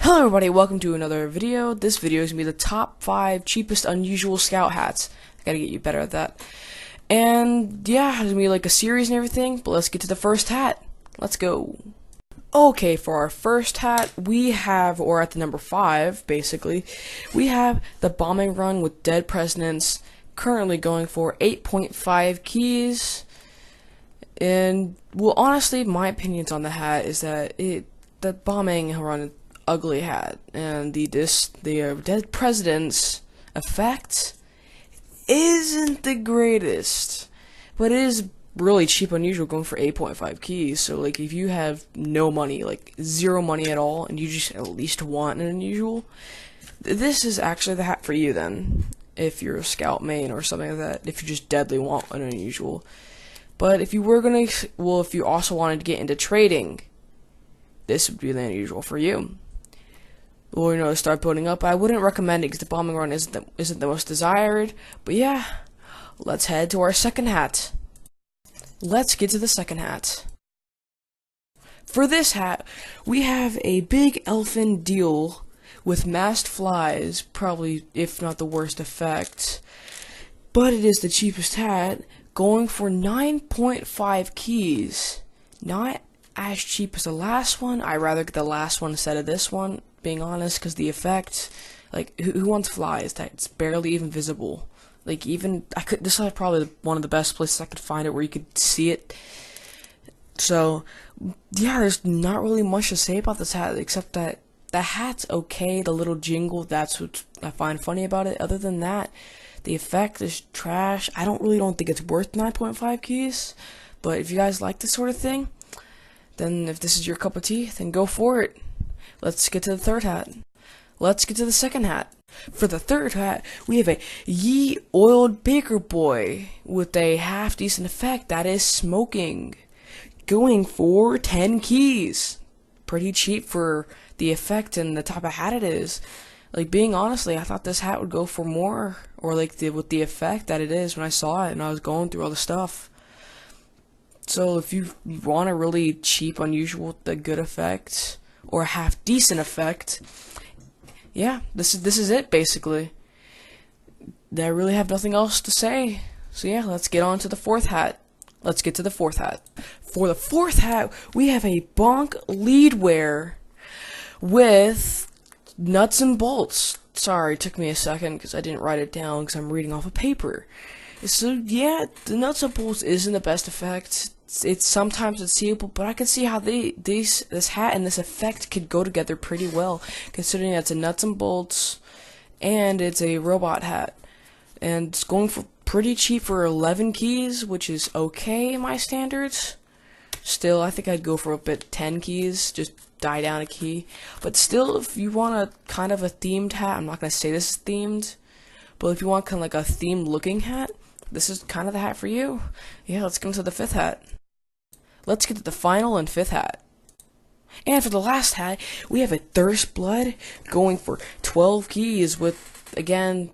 Hello everybody, welcome to another video. This video is going to be the top 5 cheapest unusual scout hats. I gotta get you better at that. And yeah, it's going to be like a series and everything, but let's get to the first hat. Let's go. Okay, for our first hat, we have, or at the number 5, basically, we have the bombing run with dead presidents, currently going for 8.5 keys. And, well, honestly, my opinions on the hat is that the bombing run ugly hat, and the dead president's effect isn't the greatest, but it is really cheap, unusual, going for 8.5 keys. So like if you have no money, like zero money at all, and you just at least want an unusual, this is actually the hat for you then, if you're a scout main or something like that, if you just deadly want an unusual. But if you were gonna, well, if you also wanted to get into trading, this would be the unusual for you. Or, start building up. I wouldn't recommend it because the bombing run isn't the most desired. But yeah, let's head to our second hat. Let's get to the second hat. For this hat, we have a big elfin deal with masked flies, probably, if not the worst effect. But it is the cheapest hat, going for 9.5 keys. Not as cheap as the last one. I'd rather get the last one instead of this one, being honest, because the effect, like, who wants flies that's barely even visible? Like, even this is probably one of the best places I could find it where you could see it. So yeah, there's not really much to say about this hat except that the hat's okay. The little jingle, that's what I find funny about it. Other than that, the effect is trash. I don't think it's worth 9.5 keys. But if you guys like this sort of thing, then if this is your cup of tea, then go for it. Let's get to the third hat. Let's get to the second hat. For the third hat, we have a Ye Oiled Baker Boy with a half decent effect, that is smoking, going for 10 keys. Pretty cheap for the effect and the type of hat it is. Like, being honestly, I thought this hat would go for more, or like with the effect that it is when I saw it and I was going through all the stuff. So if you want a really cheap, unusual, the good effect, or a half decent effect, yeah, this is it basically. I really have nothing else to say. So yeah, let's get on to the fourth hat. Let's get to the fourth hat. For the fourth hat, we have a Blanc Lead wear with nuts and bolts. Sorry, it took me a second because I didn't write it down because I'm reading off a paper. So yeah, the nuts and bolts isn't the best effect. It's sometimes seeable, but I can see how this hat and this effect could go together pretty well, considering it's a nuts and bolts and it's a robot hat, and it's going for pretty cheap for 11 keys, which is okay in my standards. Still, I think I'd go for a bit 10 keys, just die down a key. But still, if you want a kind of a themed hat, I'm not gonna say this is themed, but if you want kind of like a themed looking hat, this is kind of the hat for you. Yeah, let's go to the fifth hat. Let's get to the final and fifth hat. And for the last hat, we have a Thirst Blood going for 12 keys with, again,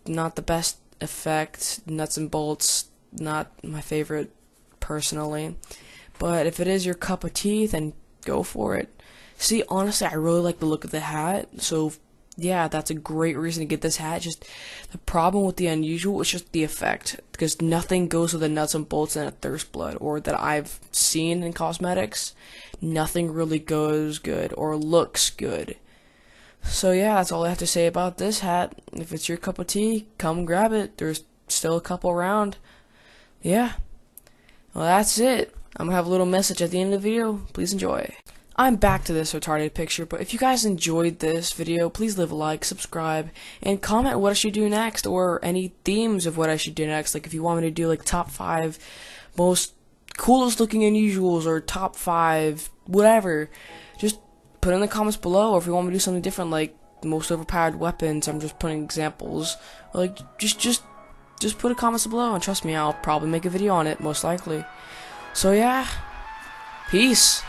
not the best effect. Nuts and bolts, not my favorite personally. But if it is your cup of tea, then go for it. See, honestly, I really like the look of the hat, so yeah, that's a great reason to get this hat. Just the problem with the unusual is just the effect, because nothing goes with the nuts and bolts and a Thirst Blood, or that I've seen in cosmetics. Nothing really goes good or looks good. So yeah, that's all I have to say about this hat. If it's your cup of tea, come grab it. There's still a couple around. Yeah. Well, that's it. I'm gonna have a little message at the end of the video. Please enjoy. I'm back to this retarded picture, but if you guys enjoyed this video, please leave a like, subscribe, and comment what I should do next, or any themes of what I should do next. Like if you want me to do like top 5 most coolest looking unusuals, or top 5 whatever, just put in the comments below. Or if you want me to do something different, like most overpowered weapons, I'm just putting examples. Like just put a comments below, and trust me, I'll probably make a video on it, most likely. So yeah, peace.